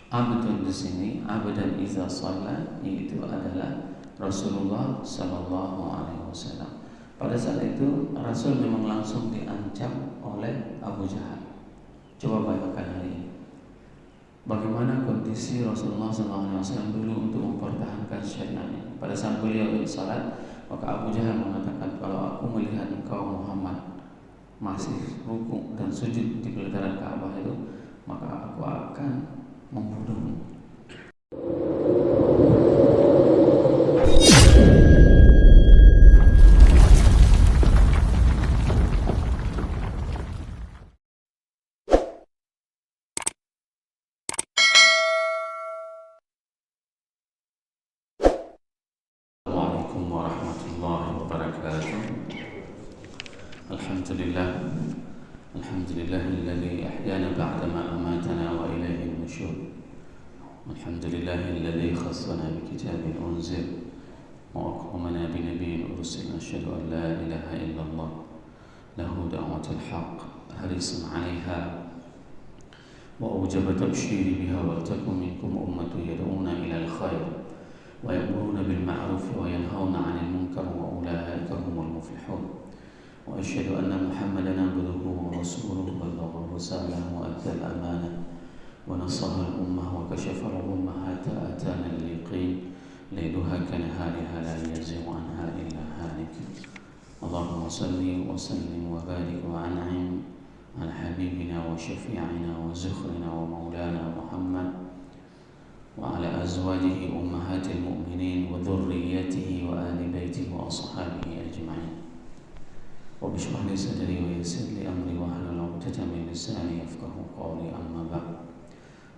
Abdun di sini, abdan iza shalla, yaitu adalah Rasulullah Sallallahu Alaihi Wasallam. Pada saat itu Rasul memang langsung diancam oleh Abu Jahal. Coba bayangkan hari ini, bagaimana kondisi Rasulullah SAW dulu untuk mempertahankan syariatnya. Pada saat beliau salat, maka Abu Jahal mengatakan, kalau aku melihat engkau Muhammad masih rukuk dan sujud di pelataran Ka'bah itu, maka aku akan membunuhmu. Assalamualaikum warahmatullahi wabarakatuh. Alhamdulillah. Alhamdulillahilladzi ahyana ba'dama amatana wa ilaihi nusyur. Alhamdulillahilladzi khassana bi kitabin unzil wa akramana bi nabiyyin ursil. Asyhadu an la ilaha illallah lahu da'watul haqq harisun 'alaiha wa awjaba tabshiri biha wa takum minkum ummatun yad'una ila al-khair wa ya'muruna bil ma'ruf wa yanhauna 'anil munkar wa ulaika humul muflihun. Wa asyhadu anna Muhammadan abduhu wa rasuluhu ballagha risalah wa adda al-amanah wa nasaha al-ummah wa kashafa al-ummah hatta atana al-yaqin lailuha kanahariha la yazighu anha illa halik. Allahumma salli wa sallim wa barik wa an'im ala habibina wa syafi'ina wa zukhrina wa maulana Muhammad وعلى أزواجه أمهات المؤمنين وذريته وآل بيته وأصحابه أجمعين. رب اشرح لي صدري ويسر لي أمري واحلل عقدة من لساني يفقهوا قولي. أما بعد.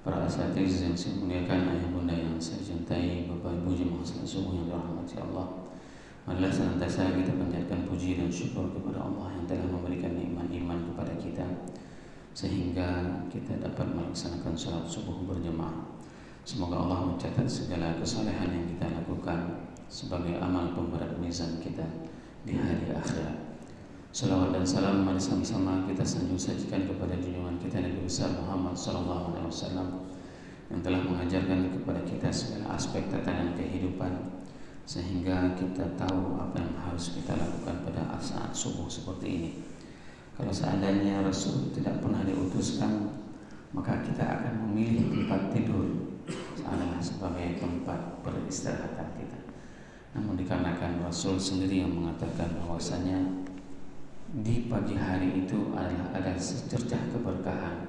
Para asatiz yang saya muliakan, ayah bunda yang saya cintai, bapak ibu jemaah salat subuh yang dirahmati Allah, marilah senantiasa kita panjatkan puji dan syukur kepada Allah yang telah memberikan nikmat iman kepada kita sehingga kita dapat melaksanakan salat subuh berjemaah. Semoga Allah mencatat segala kesalehan yang kita lakukan sebagai amal pemberat mizan kita di hari akhirat. Salawat dan salam mari sama-sama kita sajikan kepada junjungan kita Nabi besar Muhammad sallallahu alaihi wasallam yang telah mengajarkan kepada kita segala aspek tatanan kehidupan sehingga kita tahu apa yang harus kita lakukan pada saat subuh seperti ini. Kalau seandainya Rasul tidak pernah diutuskan, maka kita akan memilih tempat tidur adalah sebagai tempat peristirahatan kita. Namun dikarenakan Rasul sendiri yang mengatakan bahwasanya di pagi hari itu adalah ada secercah keberkahan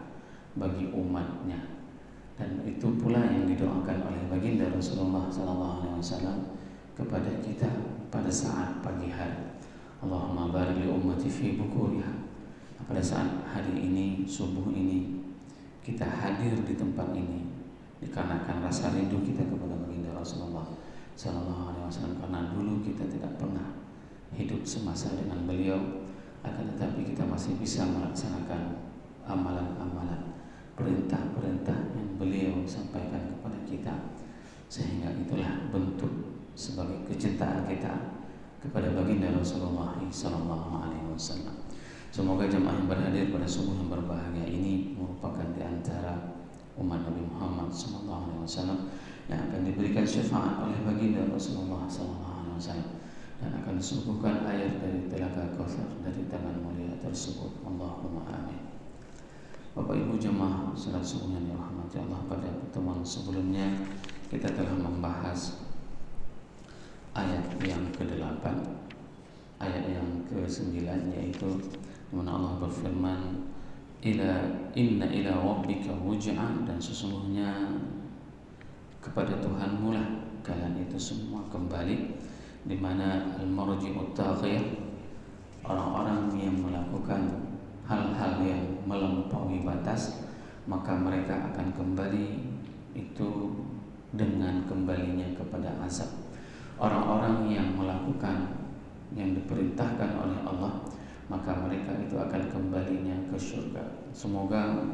bagi umatnya, dan itu pula yang didoakan oleh baginda Rasulullah SAW kepada kita pada saat pagi hari. Allahumma barik li ummati fi bukuriha. Pada saat hari ini, subuh ini, kita hadir di tempat ini dikarenakan rasa rindu kita kepada baginda Rasulullah Sallallahu Alaihi Wasallam, karena dulu kita tidak pernah hidup semasa dengan beliau, akan tetapi kita masih bisa melaksanakan amalan-amalan, perintah-perintah yang beliau sampaikan kepada kita, sehingga itulah bentuk sebagai kecintaan kita kepada baginda Rasulullah Sallallahu Alaihi Wasallam. Semoga jemaah yang berhadir pada subuh yang berbahagia ini merupakan di antara umat Nabi Muhammad SAW yang akan diberikan syafaat oleh baginda Rasulullah SAW dan akan disuguhkan air dari telaga Kautsar dari tangan mulia tersebut. Allahumma amin. Bapak Ibu jemaah salat subuh yang dirahmati Allah, pada pertemuan sebelumnya kita telah membahas ayat yang ke-8, ayat yang ke-9, yaitu di mana Allah berfirman, Inna ila rabbika ruj'an, dan sesungguhnya kepada Tuhanmu lah kalian itu semua kembali, di mana al-marji'ut taghir, orang-orang yang melakukan hal-hal yang melampaui batas, maka mereka akan kembali itu dengan kembalinya kepada azab. Orang-orang yang melakukan yang diperintahkan oleh Allah, maka mereka itu akan kembalinya ke surga. Semoga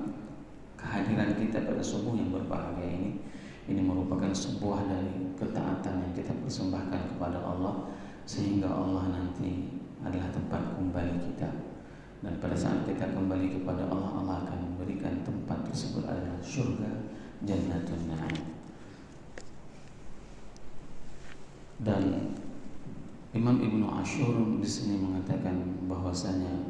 kehadiran kita pada subuh yang berbahagia ini merupakan sebuah dari ketaatan yang kita persembahkan kepada Allah, sehingga Allah nanti adalah tempat kembali kita. Dan pada saat kita kembali kepada Allah, Allah akan memberikan tempat tersebut adalah surga, jannatun Imam Ibnu Ashur di sini mengatakan bahwasanya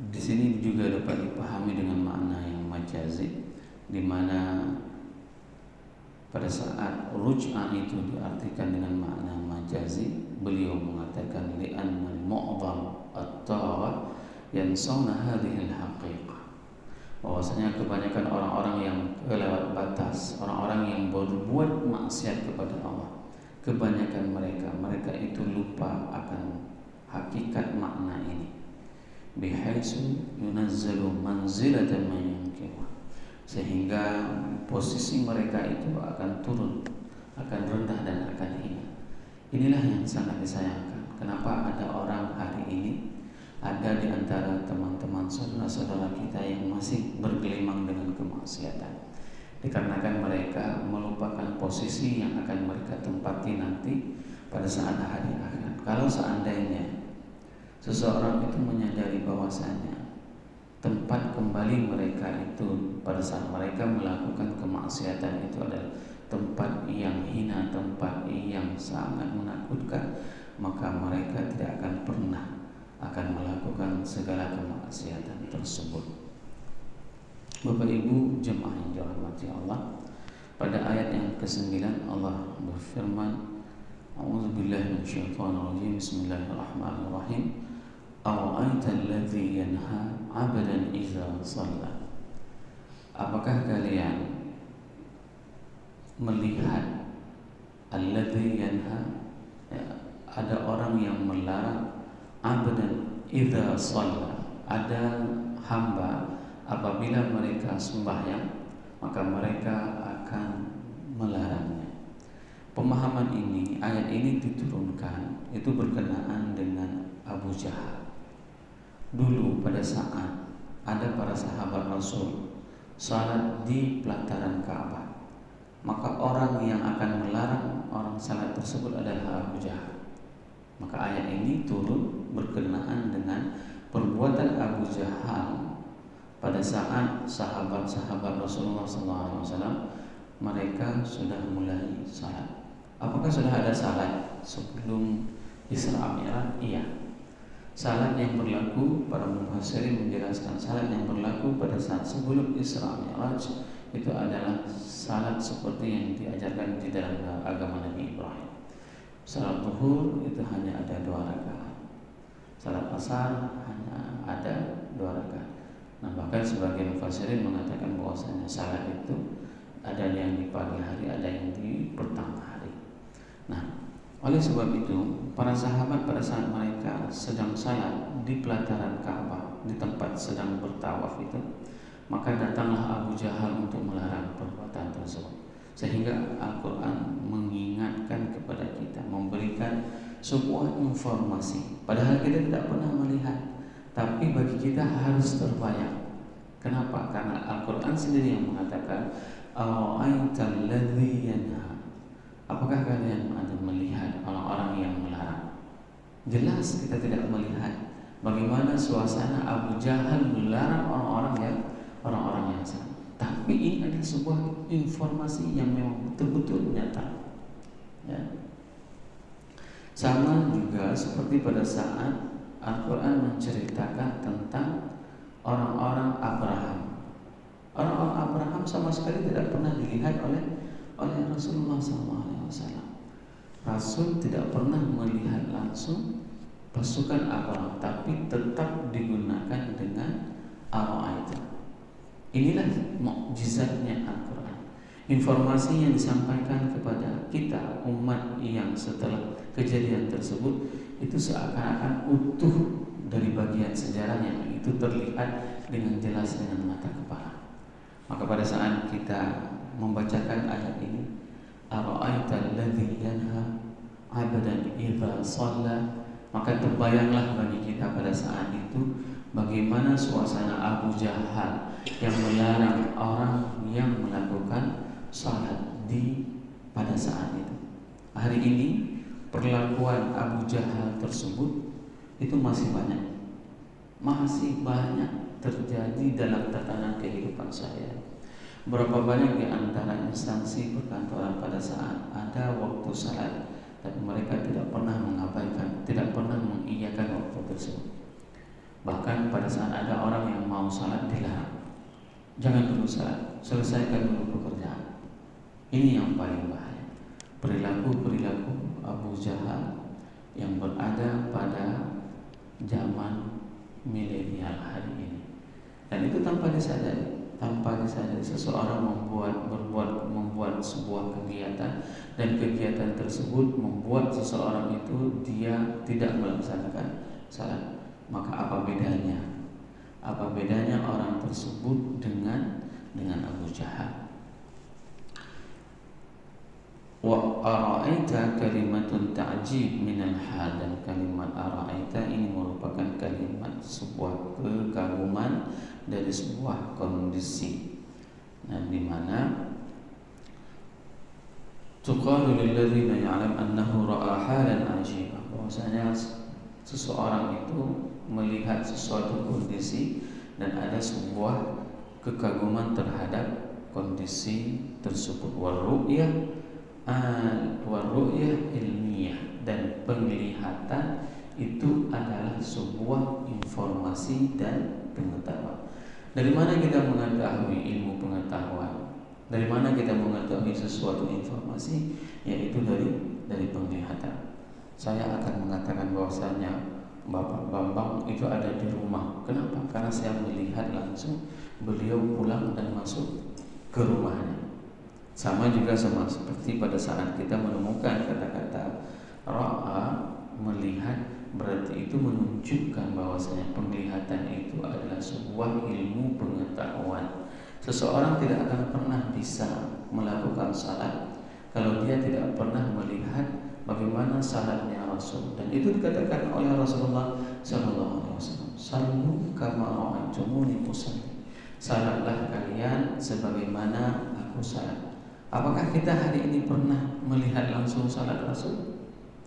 di sini juga dapat dipahami dengan makna yang majazi, di mana pada saat ruj'ah itu diartikan dengan makna majazi, beliau mengatakan li'anna al-mu'dham at-tagha yansawna hadhihi al-haqiqah, bahwasanya kebanyakan orang-orang yang kelewat batas, orang-orang yang berbuat maksiat kepada Allah, kebanyakan mereka itu lupa akan hakikat makna ini. Bihaitsu yunazzalu manzilatan man yankiru, sehingga posisi mereka itu akan turun, akan rendah dan akan hina. Inilah yang sangat disayangkan. Kenapa ada orang hari ini, ada di antara teman-teman saudara-saudara kita yang masih bergelimang dengan kemaksiatan, dikarenakan mereka melupakan posisi yang akan mereka tempati nanti pada saat hari akhirat. Kalau seandainya seseorang itu menyadari bahwasanya tempat kembali mereka itu pada saat mereka melakukan kemaksiatan itu adalah tempat yang hina, tempat yang sangat menakutkan, maka mereka tidak akan pernah akan melakukan segala kemaksiatan tersebut. Bapak Ibu jemaah yang dirahmati Allah, pada ayat yang ke-9 Allah berfirman, A'udzubillahi minasyaitonirrajim, Bismillahirrahmanirrahim. Ara'aita alladzi yanha 'abdan idza shalla. Apakah kalian melihat alladzi yanha, ada orang yang melarang 'abdan idza shalla, ada hamba apabila mereka sembahyang maka mereka akan melarangnya. Pemahaman ini, ayat ini diturunkan itu berkenaan dengan Abu Jahal. Dulu pada saat ada para sahabat Rasul salat di pelataran Ka'bah, maka orang yang akan melarang orang salat tersebut adalah Abu Jahal. Maka ayat ini turun berkenaan dengan perbuatan Abu Jahal pada saat sahabat-sahabat Rasulullah SAW mereka sudah mulai salat. Apakah sudah ada salat sebelum Isra Mi'raj? Iya. Salat yang berlaku, para mufassirin menjelaskan salat yang berlaku pada saat sebelum Isra Mi'raj itu adalah salat seperti yang diajarkan di dalam agama Nabi Ibrahim. Salat zuhur itu hanya ada 2 rakaat. Salat asar hanya ada 2 rakaat. Nah, bahkan sebagian mufassirin mengatakan bahwasanya salat itu ada yang di pagi hari, ada yang di petang hari. Nah, oleh sebab itu para sahabat pada saat mereka sedang salat di pelataran Ka'bah, di tempat sedang bertawaf itu, maka datanglah Abu Jahal untuk melarang perbuatan tersebut. Sehingga Al-Quran mengingatkan kepada kita, memberikan sebuah informasi, padahal kita tidak pernah melihat, tapi bagi kita harus terbayang. Kenapa? Karena Al-Quran sendiri yang mengatakan, Ara'aital ladzi yanha. Apakah kalian ada melihat orang-orang yang melarang? Jelas kita tidak melihat bagaimana suasana Abu Jahal melarang orang-orang yang salah. Tapi ini adalah sebuah informasi yang memang betul-betul nyata. Ya. Sama juga seperti pada saat Al-Quran menceritakan tentang orang-orang Abraham. Orang-orang Abraham sama sekali tidak pernah dilihat oleh Rasulullah SAW. Rasul tidak pernah melihat langsung pasukan Abraham, tapi tetap digunakan dengan Ara'aita. Inilah mukjizatnya Al-Quran. Informasi yang disampaikan kepada kita umat yang setelah kejadian tersebut itu seakan-akan utuh dari bagian sejarahnya, itu terlihat dengan jelas dengan mata kepala. Maka pada saat kita membacakan ayat ini, Ara'aital ladzi yanha 'abdan idza shalla, maka terbayanglah bagi kita pada saat itu bagaimana suasana Abu Jahal yang melarang orang yang melakukan salat pada saat itu. Hari ini perlakuan Abu Jahal tersebut itu masih banyak terjadi dalam tatanan kehidupan saya. Berapa banyak di antara instansi perkantoran pada saat ada waktu salat tapi mereka tidak pernah mengabaikan, tidak pernah mengiyakan waktu tersebut. Bahkan pada saat ada orang yang mau salat dilarang, jangan dulu salat, selesaikan dulu pekerjaan. Ini yang paling bahaya. Perilaku Abu Jahal yang berada pada zaman milenial hari ini. Dan itu tanpa disadari seseorang membuat sebuah kegiatan, dan kegiatan tersebut membuat seseorang itu dia tidak melaksanakan salat. Maka apa bedanya? Apa bedanya orang tersebut dengan Abu Jahal? Wa ara'aita kalimatun ta'jib minal hal, dan kalimat ara'aita ini merupakan kalimat sebuah kekaguman dari sebuah kondisi. Nah, di mana tuqalu lil ladzina ya'lam annahu ra'a halan 'ajibah, bahwasanya seseorang itu melihat sesuatu kondisi dan ada sebuah kekaguman terhadap kondisi tersebut. Warru'yah ilmiah, dan penglihatan itu adalah sebuah informasi dan pengetahuan. Dari mana kita mengetahui ilmu pengetahuan? Dari mana kita mengetahui sesuatu informasi? Yaitu dari penglihatan. Saya akan mengatakan bahwasanya Bapak Bambang itu ada di rumah. Kenapa? Karena saya melihat langsung beliau pulang dan masuk ke rumahnya. Sama juga seperti pada saat kita menemukan kata-kata ra'a, melihat, berarti itu menunjukkan bahwasanya penglihatan itu adalah sebuah ilmu pengetahuan. Seseorang tidak akan pernah bisa melakukan salat kalau dia tidak pernah melihat bagaimana salatnya Rasul. Dan itu dikatakan oleh Rasulullah SAW, sallu kama ra'aitumuni usalli, salatlah kalian sebagaimana aku salat. Apakah kita hari ini pernah melihat langsung salat Rasul?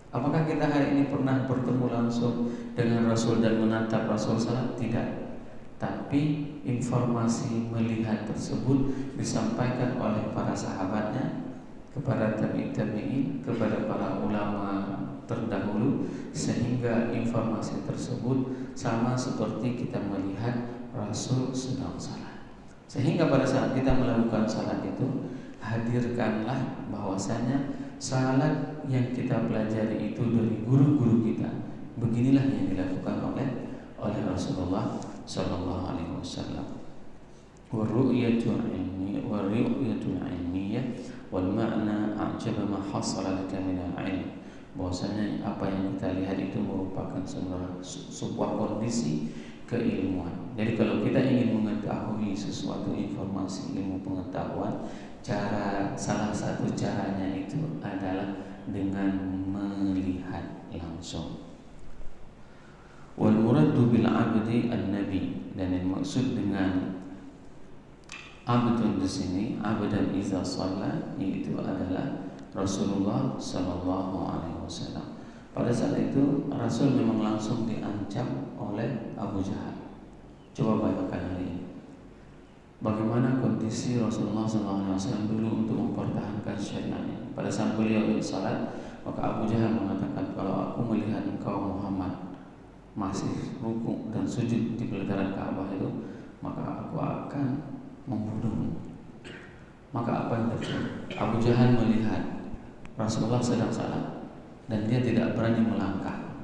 Apakah kita hari ini pernah bertemu langsung dengan Rasul dan menatap Rasul salat? Tidak. Tapi informasi melihat tersebut disampaikan oleh para sahabatnya kepada tabi'in, kepada para ulama terdahulu, sehingga informasi tersebut sama seperti kita melihat Rasul sedang salat. Sehingga pada saat kita melakukan salat itu, hadirkanlah bahwasanya salat yang kita pelajari itu dari guru-guru kita. Beginilah yang dilakukan oleh Rasulullah sallallahu alaihi wasallam. Warru'yatul ilmiyah wal ma'na a'jaba ma hasala laka min al-'ilm, bahwasanya apa yang kita lihat itu merupakan sebuah kondisi keilmuan. Jadi kalau kita ingin mengetahui sesuatu informasi ilmu pengetahuan, salah satu caranya itu adalah dengan melihat langsung. Wal muradu bil 'abdi an-nabi, dan yang maksud dengan abdun di sini, abdan iza shalla, yaitu adalah Rasulullah sallallahu alaihi wasallam. Pada saat itu Rasul memang langsung diancam oleh Abu Jahal. Coba bayangkan hari ini, bagaimana kondisi Rasulullah SAW dulu untuk mempertahankan syariatnya. Pada saat beliau salat, maka Abu Jahal mengatakan, kalau aku melihat engkau Muhammad masih rukuk dan sujud di pelataran Ka'bah itu, maka aku akan membunuhmu. Maka apa yang terjadi? Abu Jahal melihat Rasulullah sedang salat dan dia tidak berani melangkah,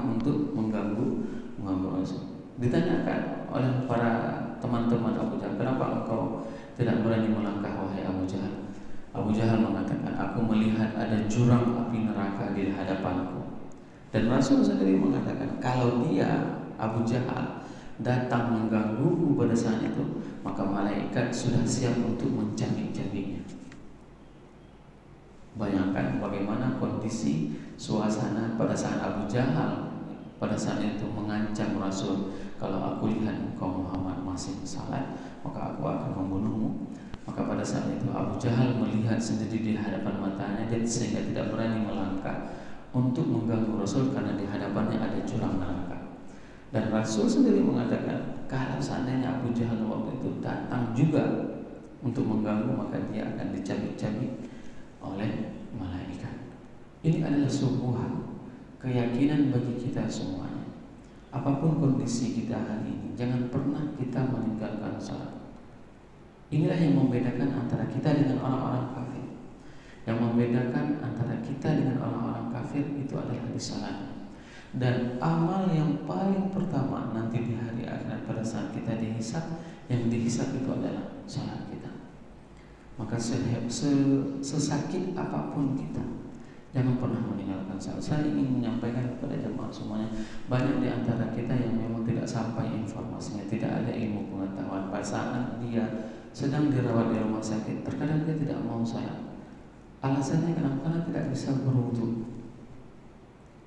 untuk mengganggu Rasul. Ditanyakan oleh para teman-teman Abu Jahal, kenapa engkau tidak berani melangkah wahai Abu Jahal? Abu Jahal mengatakan, aku melihat ada jurang api neraka di hadapanku. Dan Rasul sendiri mengatakan, kalau dia Abu Jahal datang menggangguku pada saat itu, maka malaikat sudah siap untuk mencabik-cabiknya. Bayangkan bagaimana kondisi suasana pada saat Abu Jahal pada saat itu mengancam Rasul, kalau aku lihat engkau Muhammad masih salat, maka aku akan membunuhmu. Maka pada saat itu Abu Jahal melihat sendiri di hadapan matanya, dan sehingga tidak berani melangkah untuk mengganggu Rasul karena di hadapannya ada jurang neraka. Dan Rasul sendiri mengatakan, kalau seandainya Abu Jahal waktu itu datang juga untuk mengganggu, maka dia akan dicabik-cabik oleh malaikat. Ini adalah sebuah keyakinan bagi kita semuanya. Apapun kondisi kita hari ini, jangan pernah kita meninggalkan salat. Inilah yang membedakan antara kita dengan orang-orang kafir. Yang membedakan antara kita dengan orang-orang kafir itu adalah di salat. Dan amal yang paling pertama nanti di hari akhirat pada saat kita dihisab, yang dihisab itu adalah salat kita. Maka sesakit apapun kita, jangan pernah meninggalkan salat. Saya ingin menyampaikan kepada jemaah semuanya, banyak di antara kita yang memang tidak sampai informasinya, tidak ada ilmu pengetahuan. Pada saat dia sedang dirawat di rumah sakit, terkadang dia tidak mau salat. Alasannya kenapa? Karena tidak bisa berwudu.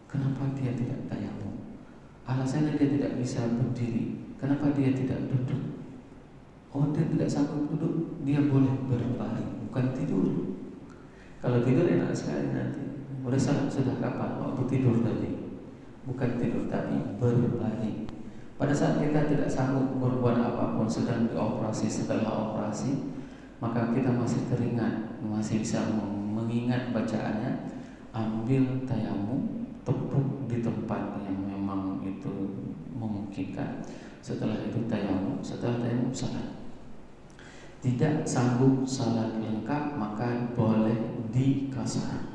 Kenapa dia tidak tayamum? Alasannya dia tidak bisa berdiri. Kenapa dia tidak duduk? Oh, dia tidak sanggup duduk, dia boleh berbaring, bukan tidur. Kalau tidur enak sekali nanti. Udah salat sudah kapan? Waktu tidur tadi. Bukan tidur tapi berbaring. Pada saat kita tidak sanggup berbuat apapun, sedang dioperasi, setelah operasi, maka kita masih teringat, masih bisa mengingat bacaannya. Ambil tayamum, tepuk di tempat yang memang itu memungkinkan. Setelah itu tayamum, setelah tayamum salat. Tidak sanggup salat lengkap, maka boleh dikasar.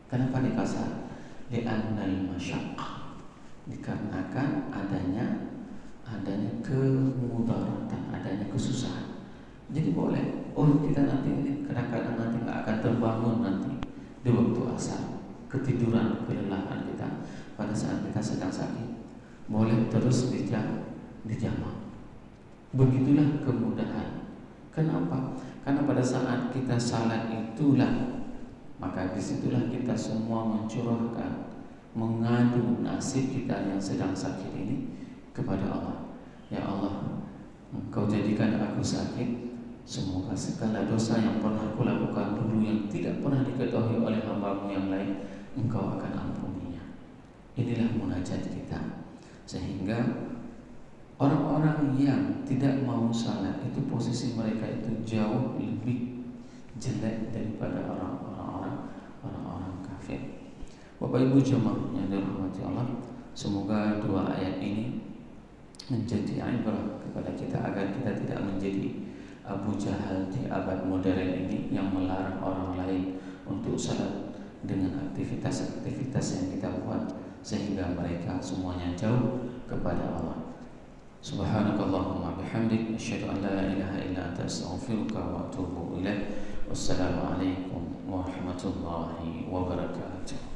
Kenapa dikasar? Li'annal masyaqqah, dikarenakan adanya kemudaratan, adanya kesusahan. Jadi boleh. Oh, kita nanti ini kadang-kadang nanti nggak akan terbangun nanti di waktu asar, ketiduran, kelelahan kita pada saat kita sedang sakit. Boleh terus dijamak. Begitulah kemudahan. Kenapa? Karena pada saat kita salat itulah, maka disitulah kita semua mencurahkan, mengadu nasib kita yang sedang sakit ini kepada Allah. Ya Allah, Engkau jadikan aku sakit, semoga segala dosa yang pernah aku lakukan dulu yang tidak pernah diketahui oleh hamba-Mu yang lain, Engkau akan ampuninya. Inilah munajat kita. Sehingga orang-orang yang tidak mau salat itu posisi mereka itu jauh lebih jelek daripada orang-orang kafir. Bapak Ibu jemaah yang dirahmati Allah, semoga dua ayat ini menjadi ibrah kepada kita agar kita tidak menjadi Abu Jahal di abad modern ini yang melarang orang lain untuk salat dengan aktivitas-aktivitas yang kita buat sehingga mereka semuanya jauh kepada Allah. Subhanakallahumma bihamdik, asyhadu an la ilaha illa anta, astaghfiruka wa atubu ilaik. Wassalamualaikum warahmatullahi wabarakatuh.